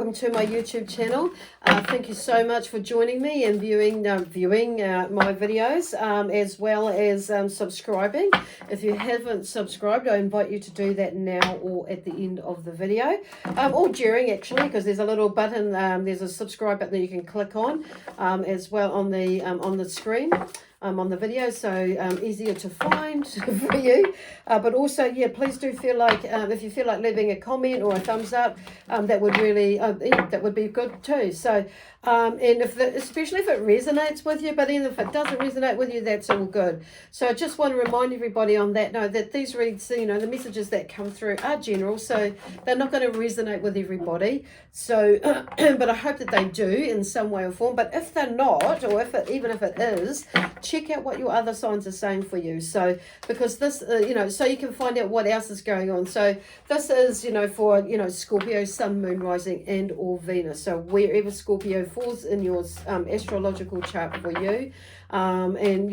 welcome to my YouTube channel. Thank you so much for joining me and viewing my videos, as well as subscribing. If you haven't subscribed, I invite you to do that now or at the end of the video, or during actually, because there's a little button, there's a subscribe button that you can click on as well on the screen. On the video, so easier to find for you, but also, yeah, please do feel like if you feel like leaving a comment or a thumbs up, that would really that would be good too. So and especially if it resonates with you, but even if it doesn't resonate with you, that's all good. So I just want to remind everybody on that note that these reads, the messages that come through are general, so they're not going to resonate with everybody. So but I hope that they do in some way or form. But if they're not, or even if it is, check out what your other signs are saying for you. So because this so you can find out what else is going on. So this is for Scorpio, Sun, Moon, Rising, and or Venus. So wherever Scorpio falls in your astrological chart for you, and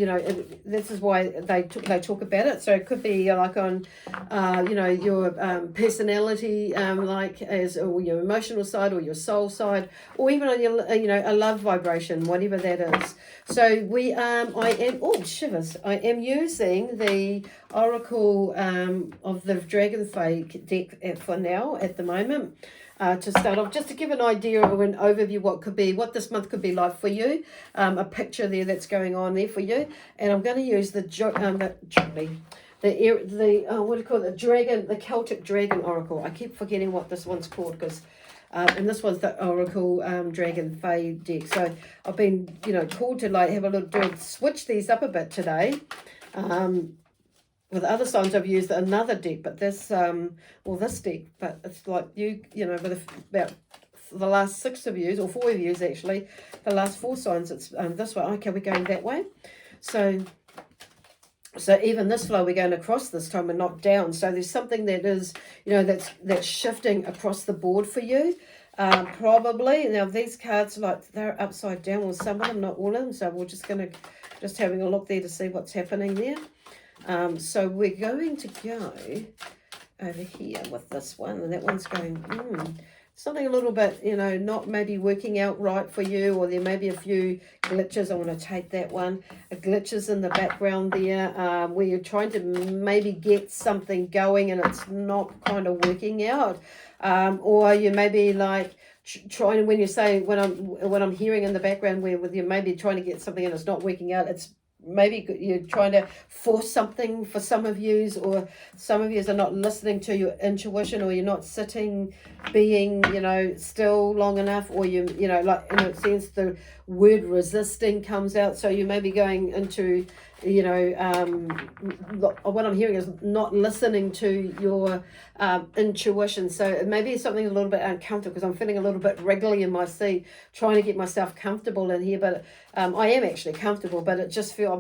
this is why they talk about it. So it could be like on your personality, like or your emotional side or your soul side, or even on your a love vibration, whatever that is. So I am using the Oracle of the Dragon Fake deck for now at the moment. To start off, just to give an idea or an overview what this month could be like for you, a picture there that's going on there for you, and I'm going to use the Celtic Dragon Oracle. I keep forgetting what this one's called because, and this one's the Oracle Dragon Fae deck. So I've been called to have a little switch these up a bit today. With other signs, I've used another deck, but this deck, but it's like with about the last 6 of you, or 4 of you actually, the last 4 signs, it's this way. Okay, we're going that way. So even this flow, we're going across this time and not down. So there's something that is, that's shifting across the board for you. Probably. Now these cards, they're upside down, or some of them, not all of them. So we're just having a look there to see what's happening there. So we're going to go over here with this one, and that one's going, something a little bit, not maybe working out right for you, or there may be a few glitches. I want to take that one. Glitches in the background there, where you're trying to maybe get something going and it's not kind of working out. Or you may be trying, when you say, when I'm hearing in the background where with you maybe trying to get something and it's not working out, it's maybe you're trying to force something for some of yous, or some of yous are not listening to your intuition, or you're not sitting, being, still long enough, or in a sense the word resisting comes out. So you may be going into, what I'm hearing is not listening to your intuition. So maybe something a little bit uncomfortable, because I'm feeling a little bit wriggly in my seat, trying to get myself comfortable in here. But I am actually comfortable, but I'm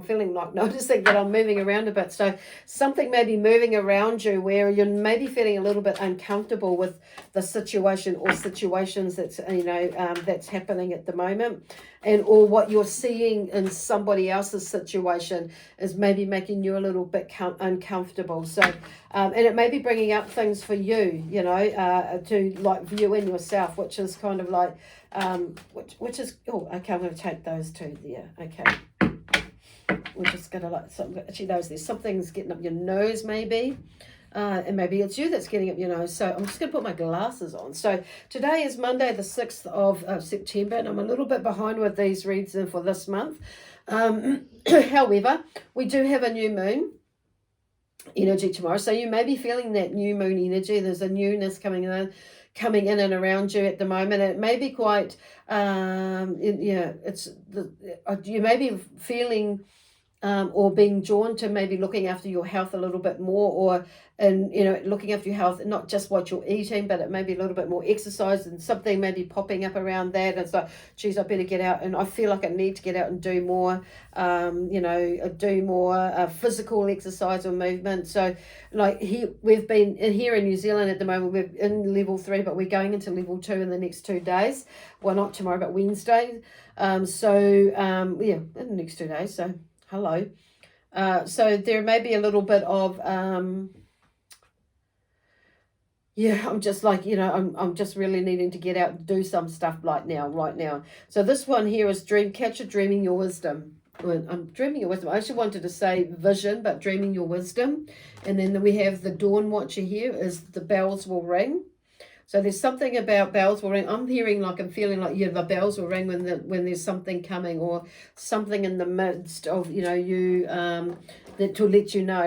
feeling noticing that I'm moving around a bit. So something may be moving around you where you're maybe feeling a little bit uncomfortable with the situation or situations that's that's happening at the moment, or what you're seeing in somebody else's situation is maybe making you a little bit uncomfortable. So and it may be bringing up things for you, to view in yourself, which is kind of which is, okay, I'm going to take those two there. Okay, we're just going to actually there's something's getting up your nose maybe. And maybe it's you that's getting up your nose. So I'm just going to put my glasses on. So today is Monday, the 6th of September, and I'm a little bit behind with these reads for this month. However, we do have a new moon energy tomorrow. So you may be feeling that new moon energy. There's a newness coming in and around you at the moment. It may be quite, you may be feeling or being drawn to maybe looking after your health a little bit more, looking after your health, not just what you're eating, but it may be a little bit more exercise, and something may be popping up around that. And it's like, geez, I better get out, and I feel like I need to get out and do more, physical exercise or movement. So we've been here in New Zealand at the moment, we're in level 3, but we're going into level 2 in the next 2 days. Well, not tomorrow, but Wednesday. In the next 2 days. So hello. So there may be a little bit of yeah, I'm just like, I'm just really needing to get out and do some stuff right now. So this one here is dreaming your wisdom. Well, I'm dreaming your wisdom. I actually wanted to say vision, but dreaming your wisdom. And then we have the dawn watcher here is the bells will ring. So there's something about bells will ring. I'm feeling like, yeah, the bells will ring when there's something coming, or something in the midst of, you, that to let you know,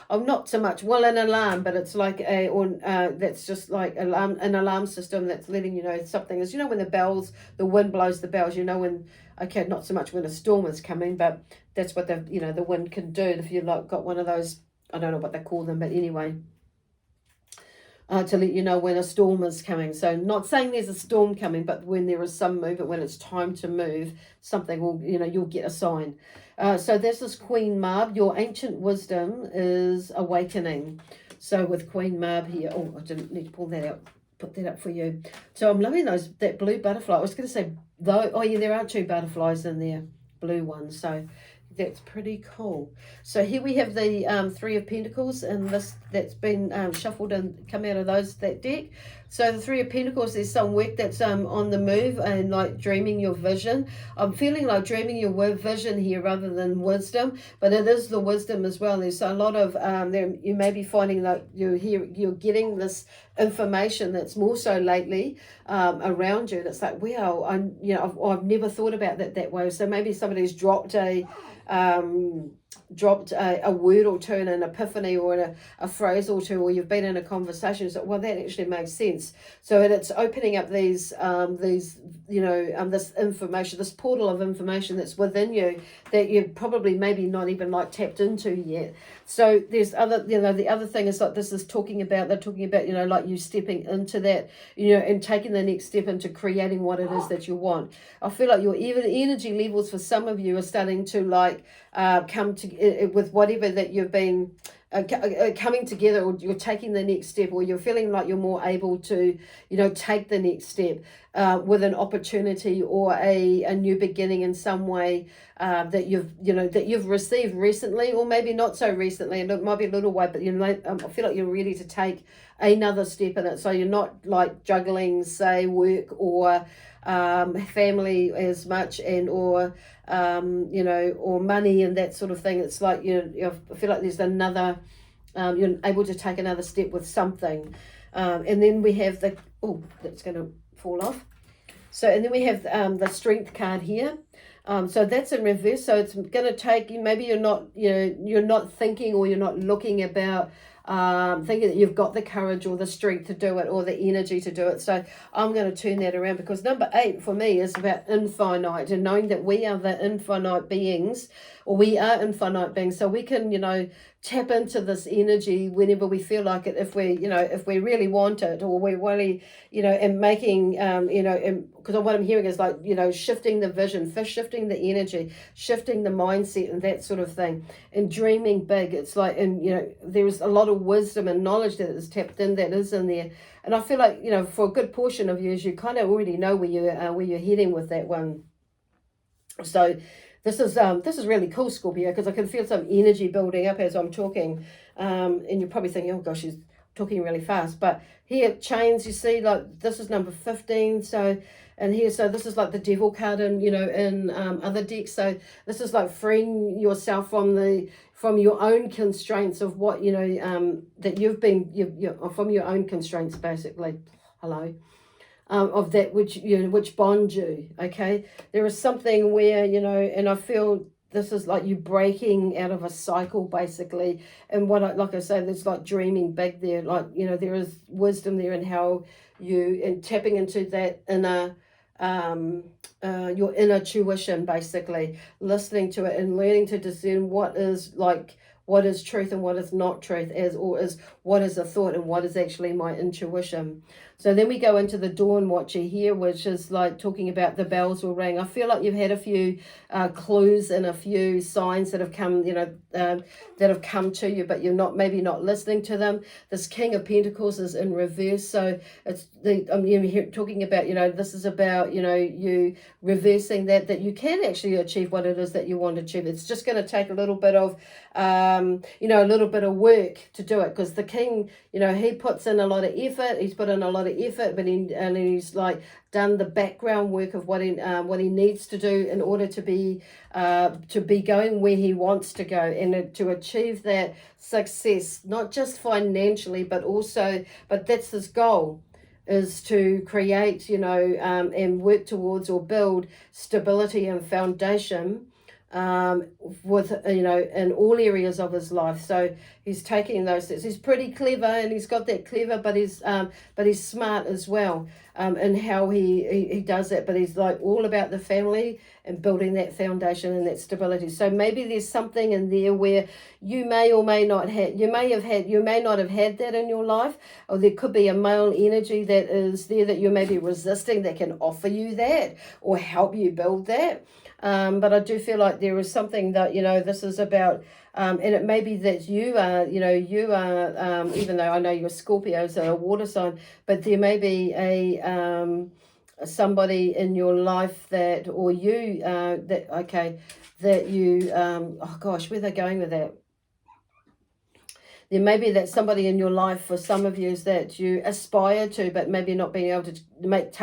I'm not so much, an alarm, but it's like that's just like an alarm system that's letting you know something is, when the wind blows the bells, when, okay, not so much when a storm is coming, but that's what the wind can do. If you've got one of those, I don't know what they call them, but anyway, to let you know when a storm is coming. So not saying there's a storm coming, but when there is some movement, when it's time to move, something will, you'll get a sign. So this is Queen Mab. Your ancient wisdom is awakening. So with Queen Mab here, I didn't need to pull that out, put that up for you. So I'm loving that blue butterfly. I was going to say, though, oh yeah, there are 2 butterflies in there, blue ones. So that's pretty cool. So here we have the 3 of Pentacles, and that's been shuffled and come out of that deck. So the 3 of Pentacles, there's some work that's on the move, and like dreaming your vision. I'm feeling like dreaming your vision here rather than wisdom, but it is the wisdom as well. There's a lot of you may be finding that you're getting this information that's more so lately around you. That's like, wow, I've never thought about that way. So maybe somebody's dropped a word or two, an epiphany, or a phrase or two, or you've been in a conversation, so well, that actually makes sense. So it's opening up these this information, this portal of information that's within you that you probably maybe not even tapped into yet. So there's the other thing is this is they're talking about like you stepping into that, and taking the next step into creating what it is that you want. I feel like your even energy levels for some of you are starting to come to with whatever that you've been coming together, or you're taking the next step, or you're feeling like you're more able to take the next step with an opportunity or a new beginning in some way that you've received recently, or maybe not so recently, and it might be a little way, but I feel like you're ready to take another step in it. So you're not juggling, say, work or family as much, and or money and that sort of thing. It's like I feel like there's another you're able to take another step with something, and then we have that's going to fall off. So and then we have the Strength card here. So that's in reverse. So it's going to take you. Maybe you're not thinking, or you're not looking about thinking that you've got the courage or the strength to do it, or the energy to do it. So I'm going to turn that around, because number 8 for me is about infinite, and knowing that we are the infinite beings, or we are infinite beings. So we can, tap into this energy whenever we feel like it, if we really want it, or we really, and making, because what I'm hearing is shifting the vision, shifting the energy, shifting the mindset, and that sort of thing, and dreaming big. It's there's a lot of wisdom and knowledge that is tapped in, that is in there. And I feel like, for a good portion of you kind of already know where you're heading with that one. So this is really cool, Scorpio, because I can feel some energy building up as I'm talking, and you're probably thinking, oh gosh, she's talking really fast. But here, chains, you see, this is number 15. So, and here, so this is the Devil card in other decks. So this is freeing yourself from your own constraints of what that you're from your own constraints, basically. Hello. Of that which bond you. Okay, there is something where and I feel this is you breaking out of a cycle, basically. And like I say, there's dreaming big there. There is wisdom there in how and tapping into that inner your inner tuition, basically, listening to it and learning to discern what is truth and what is not truth, what is a thought and what is actually my intuition. So then we go into the dawn watcher here, which is like talking about the bells will ring. I feel like you've had a few clues and a few signs that have come, that have come to you, but you're maybe not listening to them. This King of Pentecost is in reverse. So it's I'm here talking about, this is about, you reversing that you can actually achieve what it is that you want to achieve. It's just going to take a little bit of, a little bit of work to do it, because the king, he puts in a lot of effort. He's put in a lot of effort, but he's like done the background work of what he needs to do in order to be going where he wants to go, and to achieve that success, not just financially, but that's his goal, is to create, and work towards or build stability and foundation with, in all areas of his life. So he's taking those steps. He's pretty clever, and he's got that clever, but he's smart as well, in how he does it. But he's like all about the family and building that foundation and that stability. So maybe there's something in there where you may or may not have, you may not have had that in your life, or there could be a male energy that is there that you may be resisting, that can offer you that or help you build that. But I do feel like there is something that, this is about, and it may be that you are, even though I know you're Scorpio, so a water sign, but there may be somebody in your life that, or you, that you, oh gosh, where are they going with that? There may be that somebody in your life, for some of you, is that you aspire to, but maybe not being able to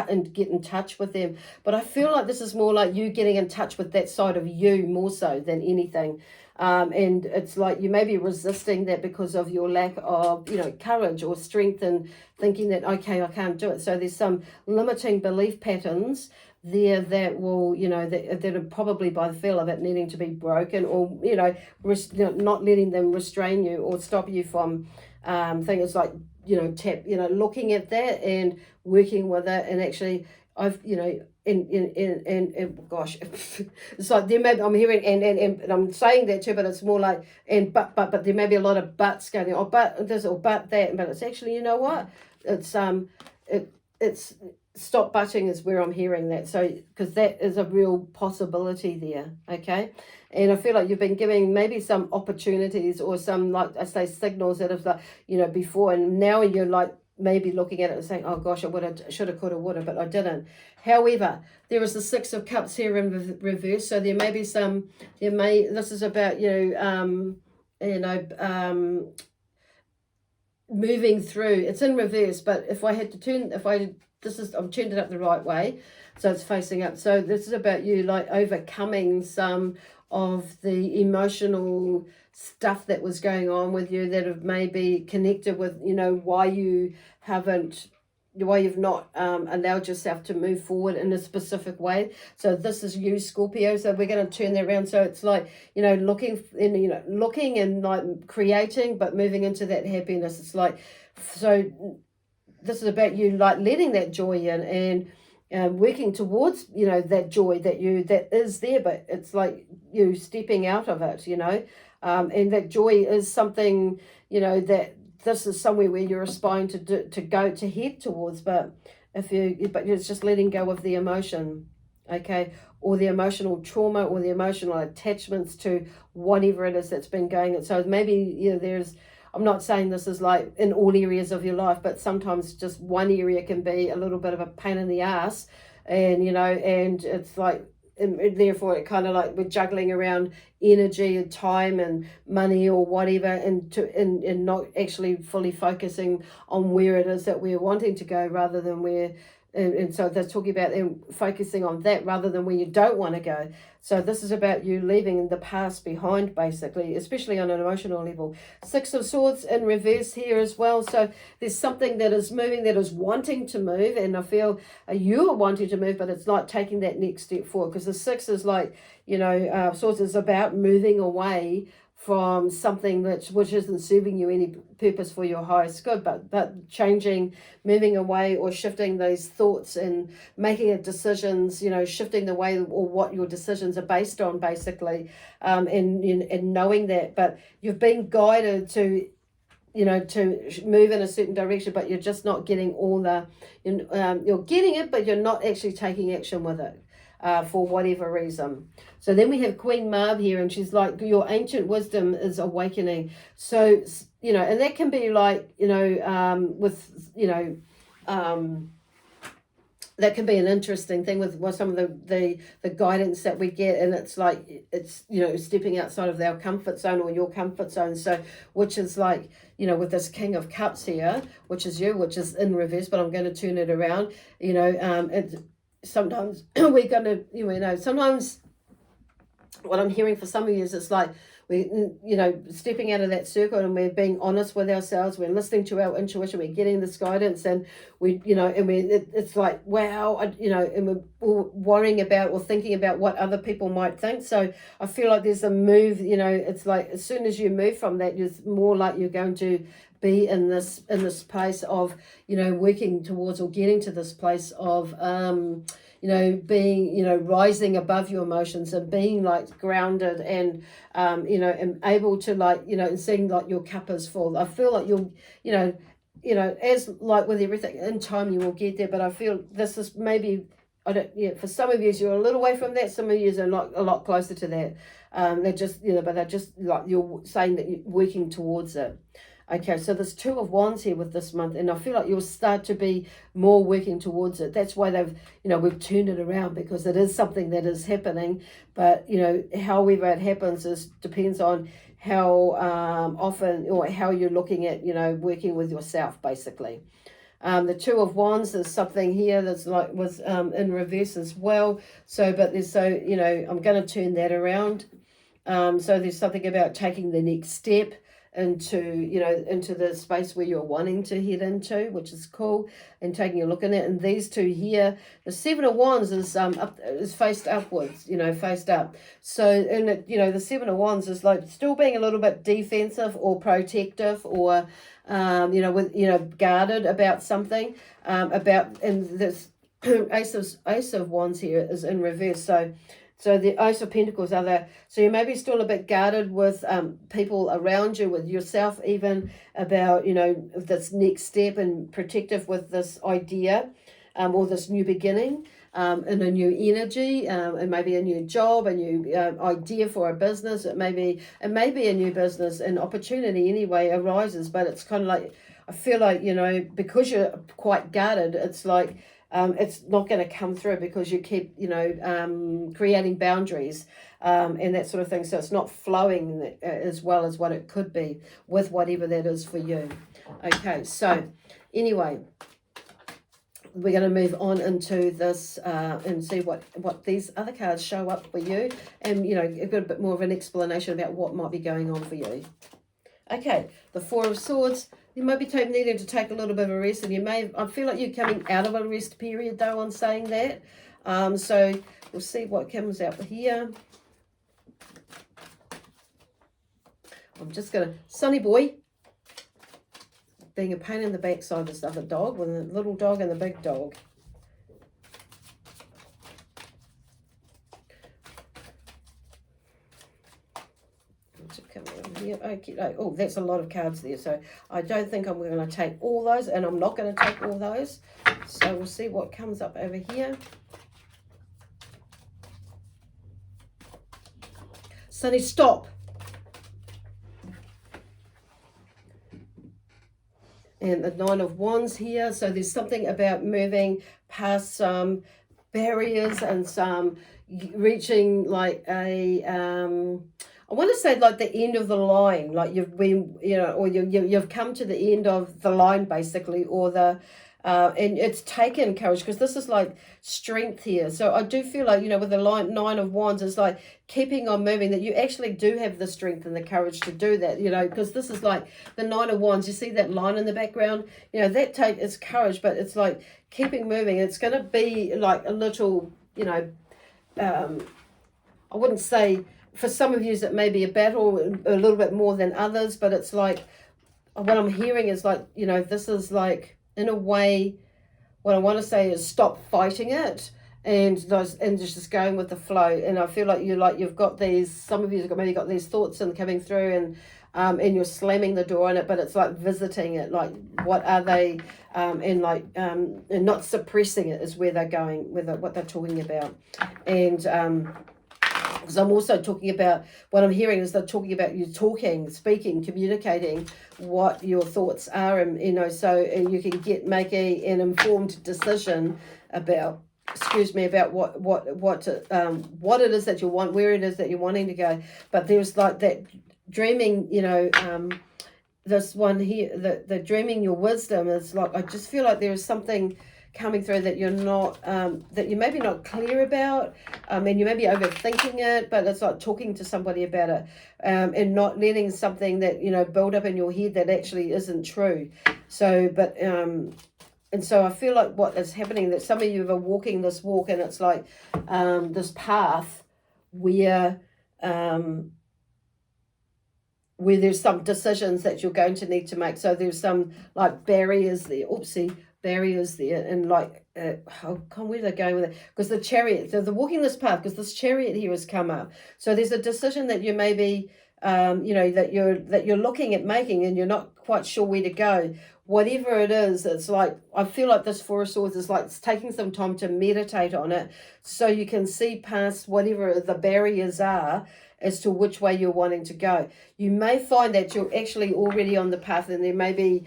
and get in touch with them. But I feel like this is more like you getting in touch with that side of you more so than anything. And it's like you may be resisting that because of your lack of, courage or strength, and thinking that, okay, I can't do it. So there's some limiting belief patterns there that will, that are probably, by the feel of it, needing to be broken, or, not letting them restrain you or stop you from things like, looking at that and working with it. And actually, I've, and gosh, it's like there may, I'm hearing, and I'm saying that too, but it's more like, but there may be a lot of buts going, oh, but this or but that, but it's actually, you know what, it's stop butting is where I'm hearing that. So, because that is a real possibility there, okay? And I feel like you've been giving maybe some opportunities or some, like I say, signals that have, before, and now you're like maybe looking at it and saying, oh gosh, I should have, could have, would have, but I didn't. However, there is the Six of Cups here in reverse, so there may be this is about, moving through. It's in reverse, but if I had to turn, I've turned it up the right way, so it's facing up. So this is about you like overcoming some of the emotional stuff that was going on with you, that have maybe connected with, why you've not allowed yourself to move forward in a specific way. So this is you, Scorpio. So we're going to turn that around. So it's like, looking and like creating, but moving into that happiness. It's like, so this is about you like letting that joy in and working towards, that joy that is there, but it's like you stepping out of it, and that joy is something, that this is somewhere where you're aspiring to head towards, but it's just letting go of the emotion, okay, or the emotional trauma or the emotional attachments to whatever it is that's been going on. So maybe, I'm not saying this is like in all areas of your life, but sometimes just one area can be a little bit of a pain in the ass, and, and it's like, and therefore it kind of like we're juggling around energy and time and money or whatever, and not actually fully focusing on where it is that we're wanting to go, rather than where, and so they're talking about them focusing on that rather than where you don't want to go. So this is about you leaving the past behind, basically, especially on an emotional level. Six of Swords in reverse here as well. So there's something that is moving, that is wanting to move, and I feel you're wanting to move, but it's like taking that next step forward, because the six is like, Swords is about moving away from something which isn't serving you any purpose for your highest good, but changing, moving away, or shifting those thoughts and making a decisions, shifting the way or what your decisions are based on, basically, and knowing that. But you've been guided to to move in a certain direction, but you're just not getting all the, you're getting it, but you're not actually taking action with it. For whatever reason. So then we have Queen Mab here, and she's like, your ancient wisdom is awakening. So, and that can be like, that can be an interesting thing with some of the guidance that we get, and it's like it's stepping outside of our comfort zone or your comfort zone. So which is like with this King of Cups here, which is you, which is in reverse, but I'm going to turn it around. Sometimes we're going to sometimes what I'm hearing for some of you is it's like we stepping out of that circle, and we're being honest with ourselves, we're listening to our intuition, we're getting this guidance, and it's like, wow, and we're worrying about or thinking about what other people might think. So I feel like there's a move, it's like as soon as you move from that, you're more like you're going to be in this place of working towards or getting to this place of being rising above your emotions and being like grounded and and able to and seeing like your cup is full. I feel like you'll as like with everything in time you will get there, but I feel this is maybe for some of you you're a little way from that, some of you are not a lot closer to that. They're just but they're just like you're saying that you're working towards it. Okay, so there's 2 of Wands here with this month, and I feel like you'll start to be more working towards it. That's why we've turned it around, because it is something that is happening. But however it happens depends on how often or how you're looking at working with yourself, basically. The 2 of Wands is something here that's like was in reverse as well. So, but there's I'm going to turn that around. So there's something about taking the next step into the space where you're wanting to head into, which is cool, and taking a look in it. And these 2 here, the 7 of Wands is faced upwards, faced up. So and the 7 of Wands is like still being a little bit defensive or protective or guarded about something, and this Ace of Wands here is in reverse. So the Ace of Pentacles are there. So you may be still a bit guarded with people around you, with yourself even, about, this next step, and protective with this idea or this new beginning and a new energy and maybe a new job, a new idea for a business. It may be a new business, an opportunity anyway arises, but it's kind of like, I feel like, because you're quite guarded, it's like, it's not going to come through because you keep, creating boundaries and that sort of thing. So it's not flowing as well as what it could be with whatever that is for you. Okay, so anyway, we're going to move on into this and see what these other cards show up for you, and, a good bit more of an explanation about what might be going on for you. Okay, the 4 of Swords. You might be needing to take a little bit of a rest, and I feel like you're coming out of a rest period though on saying that. So we'll see what comes out here. I'm just going to, Sonny boy, being a pain in the backside, this other dog, with the little dog and the big dog. Here. Okay. Oh, that's a lot of cards there. So I don't think I'm going to take all those, and I'm not going to take all those. So we'll see what comes up over here. Sonny, stop. And the 9 of Wands here. So there's something about moving past some barriers and some reaching like a I want to say like the end of the line, like you've been, or you've come to the end of the line basically, or and it's taken courage, because this is like strength here. So I do feel like, with the 9 of Wands, it's like keeping on moving, that you actually do have the strength and the courage to do that, because this is like the 9 of Wands. You see that line in the background, that it's courage, but it's like keeping moving. It's going to be like a little, I wouldn't say, for some of you it may be a battle a little bit more than others, but it's like, what I'm hearing is like, this is like, in a way, what I want to say is stop fighting it and just going with the flow. And I feel like you've got these, some of you have maybe got these thoughts and coming through, and you're slamming the door on it, but it's like visiting it, like what are they, and like and not suppressing it is where they're going with it, what they're talking about. And because I'm also talking about, what I'm hearing is they're talking about you talking, speaking, communicating what your thoughts are, and so you can make an informed decision about, about what it is that you want, where it is that you're wanting to go. But there's like that dreaming, this one here, the dreaming your wisdom is like, I just feel like there is something coming through that you're not, that you maybe not clear about, and you may be overthinking it, but it's like talking to somebody about it, and not letting something that, build up in your head that actually isn't true. So, but, and so I feel like what is happening, that some of you are walking this walk, and it's like this path where there's some decisions that you're going to need to make. So there's some like barriers there. Barriers there, and like, where they're going with it? Because the chariot, they're walking this path because this chariot here has come up. So there's a decision that you may be, that you're looking at making, and you're not quite sure where to go. Whatever it is, it's like, I feel like this Four of Swords is like it's taking some time to meditate on it, so you can see past whatever the barriers are as to which way you're wanting to go. You may find that you're actually already on the path, and there may be,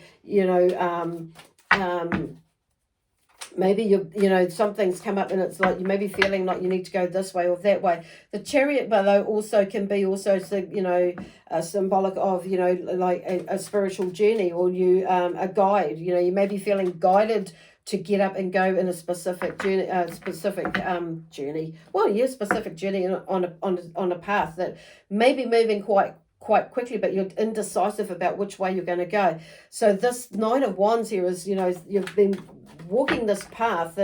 maybe something's come up, and it's like you may be feeling like you need to go this way or that way. The chariot, though, also can be symbolic of, like a spiritual journey, or a guide. You may be feeling guided to get up and go in a specific journey, journey. Well, yeah, specific journey on a path that may be moving quite quickly, but you're indecisive about which way you're going to go. So this Nine of Wands here is, you've been walking this path,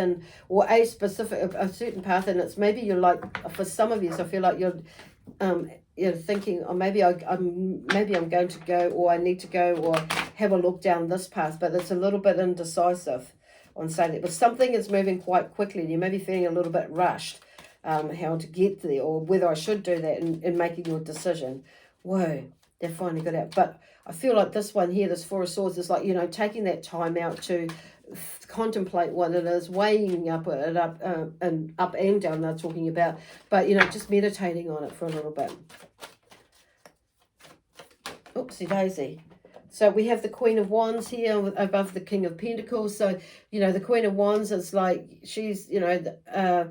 or a certain path, and it's maybe you're like, for some of you, so I feel like you're thinking, or maybe I'm going to go, or I need to go, or have a look down this path, but it's a little bit indecisive on saying that. But something is moving quite quickly, and you may be feeling a little bit rushed, how to get there, or whether I should do that in making your decision. Whoa, they finally got out. But I feel like this one here, this Four of Swords, is like, taking that time out to contemplate what it is, weighing up and up and down they're talking about, but just meditating on it for a little bit. Oopsie daisy. So we have the Queen of Wands here above the King of Pentacles. So the Queen of Wands is like, she's a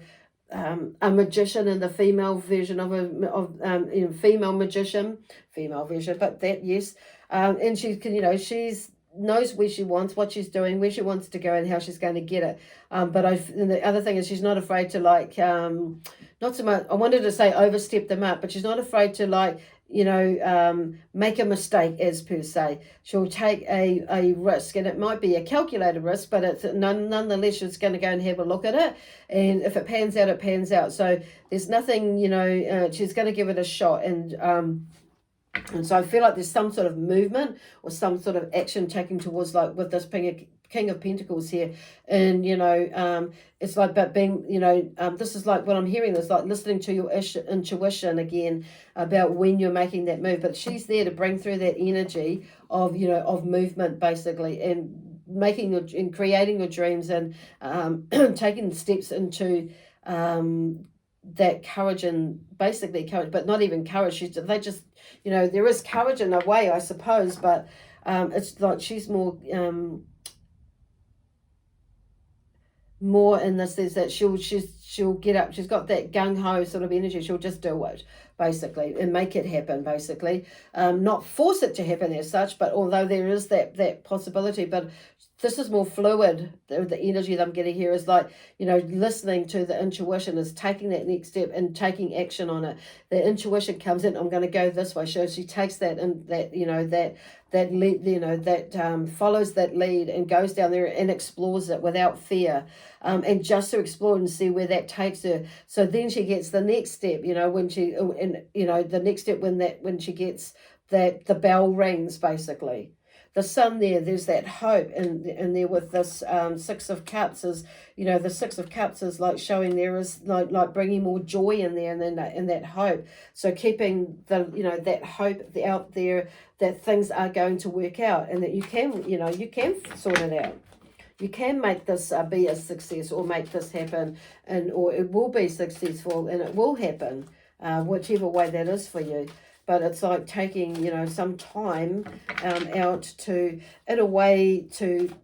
magician in the female version of female magician, female version, but that, yes, and she can, she's knows where she wants, what she's doing, where she wants to go, and how she's going to get it. And the other thing is, she's not afraid to not so much, I wanted to say overstep them up, but she's not afraid to make a mistake, as per se. She'll take a risk, and it might be a calculated risk, but it's nonetheless, she's going to go and have a look at it, and if it pans out, it pans out. So there's nothing, she's going to give it a shot, and so I feel like there's some sort of movement or some sort of action taken towards, like with this King of Pentacles here, and it's like, but being, this is like what I'm hearing is like listening to your intuition again about when you're making that move. But she's there to bring through that energy of of movement, basically, and creating your dreams, and taking steps into that courage, and basically courage, but not even courage. There is courage in a way, I suppose, but it's like she's more in the sense that she'll get up. She's got that gung-ho sort of energy. She'll just do it, basically, and make it happen, basically. Not force it to happen as such, but although there is that possibility, but this is more fluid. The energy that I'm getting here is like, listening to the intuition, is taking that next step and taking action on it. The intuition comes in, I'm going to go this way. So she takes that, and that lead, follows that lead and goes down there and explores it without fear, and just to explore and see where that takes her. So then she gets the next step, the next step when she gets that the bell rings, basically. the sun there's that hope, and there with this Six of Cups is, the Six of Cups is like showing there is like bringing more joy in there, and then that hope. So keeping that hope out there that things are going to work out, and that you can sort it out. You can make this be a success, or make this happen, or it will be successful, and it will happen, whichever way that is for you. But it's like taking, some time out to, in a way, to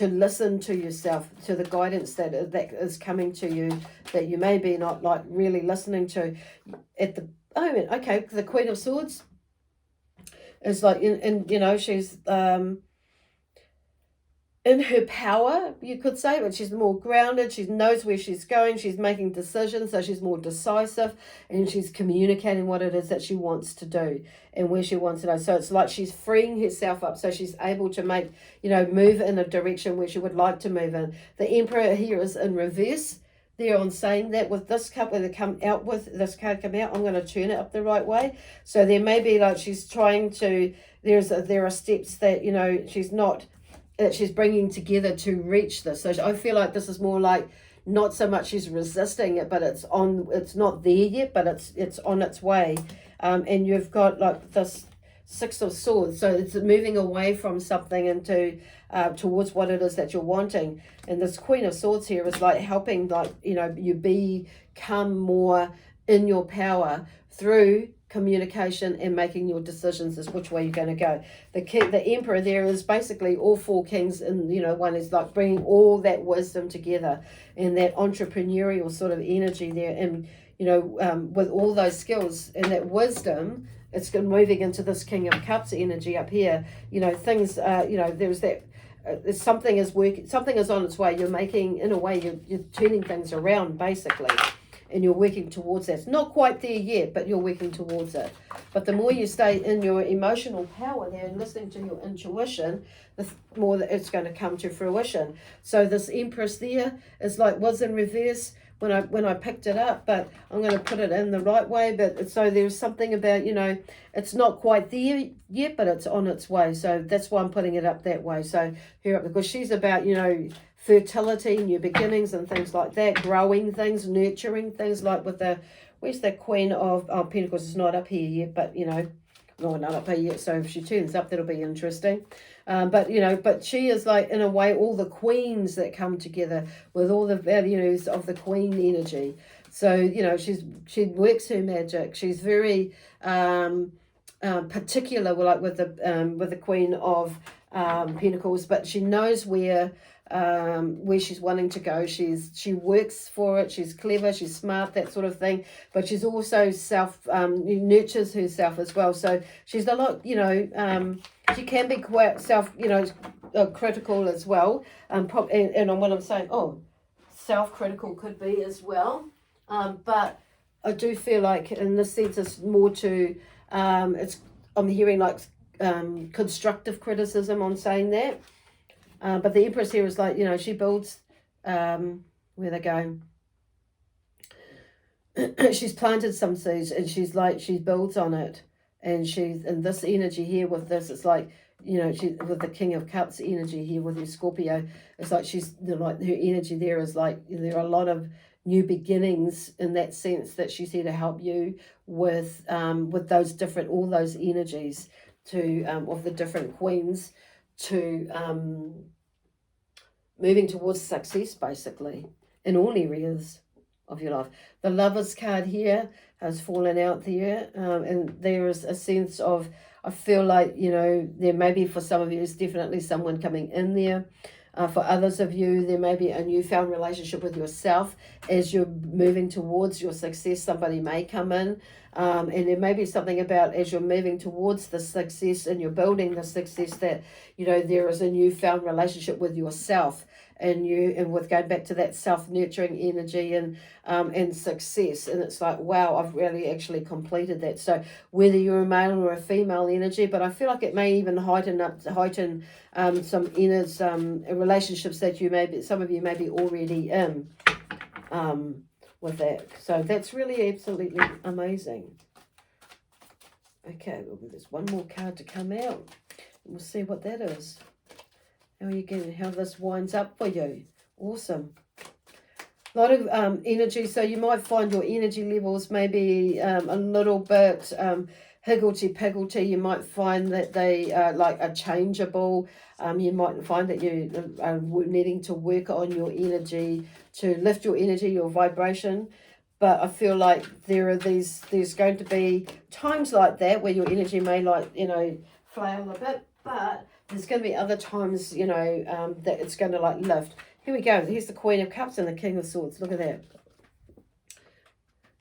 listen to yourself, to the guidance that is coming to you, that you may be not like really listening to at the moment. Okay, the Queen of Swords is like, she's in her power, you could say, but she's more grounded. She knows where she's going. She's making decisions, so she's more decisive, and she's communicating what it is that she wants to do and where she wants to go. So it's like she's freeing herself up, so she's able to make, move in a direction where she would like to move in. The Emperor here is in reverse there on saying that with this cup, when they come out with this card come out, I'm going to turn it up the right way. So there may be like she's trying to, there are steps that, she's not, that she's bringing together to reach this. So I feel like this is more like, not so much she's resisting it, but it's not there yet, but it's on its way. And you've got like this Six of Swords, so it's moving away from something into towards what it is that you're wanting. And this Queen of Swords here is like helping, like, you become more in your power through communication and making your decisions as which way you're going to go. The Emperor there is basically all four kings, and one is like bringing all that wisdom together and that entrepreneurial sort of energy there, and with all those skills and that wisdom, it's moving into this King of Cups energy up here. Things there's that something is working, something is on its way. You're making, in a way, you're turning things around basically, and you're working towards that. It's not quite there yet, but you're working towards it. But the more you stay in your emotional power there and listening to your intuition, the more that it's going to come to fruition. So this Empress there is like, was in reverse when I picked it up, but I'm going to put it in the right way. But so there's something about, it's not quite there yet, but it's on its way. So that's why I'm putting it up that way. So here up, because she's about, fertility, new beginnings and things like that, growing things, nurturing things, like with where's the Queen of Pentecost? Is not up here yet, but not up here yet, so if she turns up, that'll be interesting. But she is like, in a way, all the queens that come together with all the values of the queen energy. So she works her magic. She's very particular, like with the Queen of Pentacles, but she knows where she's wanting to go. She works for it. She's clever, she's smart, that sort of thing, but she's also nurtures herself as well. So she's a lot, she can be quite critical as well, and what I'm saying, self-critical could be as well, but I do feel like in this sense it's more to I'm hearing like constructive criticism on saying that. But the Empress here is like, she builds where they're going. She's planted some seeds, and she builds on it. And she's in this energy here with this, it's like, she with the King of Cups energy here with her Scorpio, it's like she's like, her energy there is like, there are a lot of new beginnings in that sense, that she's here to help you with those different, all those energies to of the different queens, to moving towards success basically in all areas of your life. The Lovers card here has fallen out there, and there is a sense of, I feel like, there may be, for some of you, there's definitely someone coming in there. For others of you, there may be a newfound relationship with yourself as you're moving towards your success. Somebody may come in, and there may be something about, as you're moving towards the success and you're building the success, that there is a newfound relationship with yourself, and with going back to that self-nurturing energy and success. And it's like, wow, I've really actually completed that. So whether you're a male or a female energy, but I feel like it may even heighten some inner relationships that some of you may be already in with that. So that's really absolutely amazing. Okay, well, there's one more card to come out. We'll see what that is. How this winds up for you. Awesome. A lot of energy, so you might find your energy levels maybe a little bit higgledy-piggledy. You might find that they are changeable. You might find that you are needing to work on your energy to lift your energy, your vibration. But I feel like there's going to be times like that where your energy may flail a bit, but there's going to be other times, that it's going to lift. Here we go. Here's the Queen of Cups and the King of Swords. Look at that.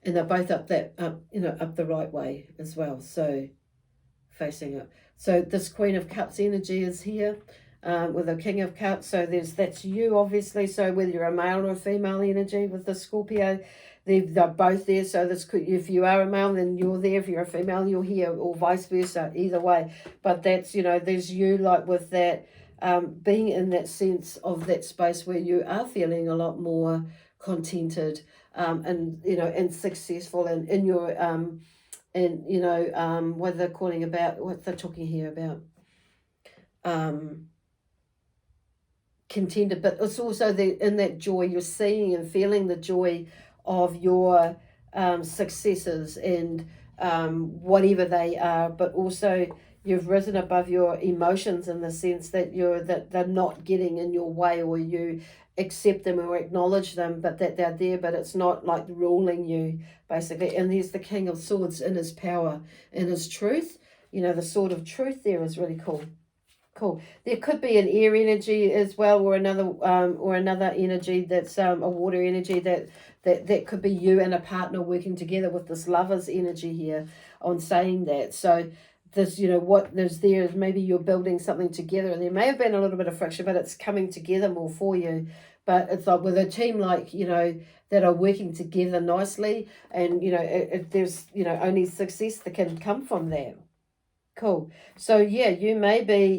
And they're both up the right way as well. So facing it. So this Queen of Cups energy is here with the King of Cups. So that's you, obviously. So whether you're a male or a female energy with the Scorpio, they're both there. So if you are a male, then you're there. If you're a female, you're here, or vice versa. Either way. But that's, there's you with that. Being in that sense of that space where you are feeling a lot more contented and successful and in your what they're talking here about contented, but it's also in that joy you're seeing and feeling the joy of your successes and whatever they are, but also you've risen above your emotions in the sense that they're not getting in your way, or you accept them or acknowledge them, but that they're there, but it's not like ruling you, basically. And there's the King of Swords in his power, in his truth. The sword of truth there is really cool. Cool. There could be an air energy as well, or another energy that's a water energy that could be you and a partner working together with this Lover's energy here on saying that. So this, what there's there is maybe you're building something together, and there may have been a little bit of friction, but it's coming together more for you. But it's like with a team that are working together nicely, and there's only success that can come from that. Cool. So yeah, you may be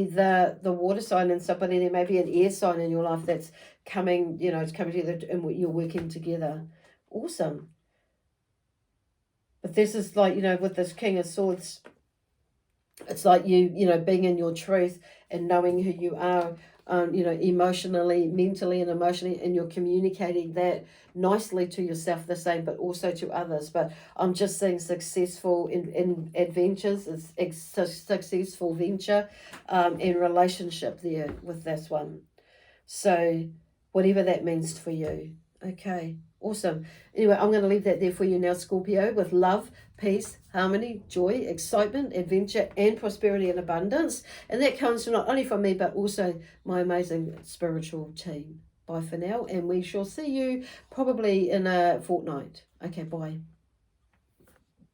the water sign and somebody, there may be an air sign in your life that's coming, it's coming together and you're working together. Awesome. But this is with this King of Swords, it's like you being in your truth and knowing who you are, emotionally, mentally and emotionally, and you're communicating that nicely to yourself the same, but also to others. But I'm just seeing successful in adventures, it's a successful venture in relationship there with this one. So whatever that means for you. Okay, awesome. Anyway, I'm going to leave that there for you now, Scorpio, with love, peace, harmony, joy, excitement, adventure, and prosperity and abundance. And that comes not only from me, but also my amazing spiritual team. Bye for now, and we shall see you probably in a fortnight. Okay, bye.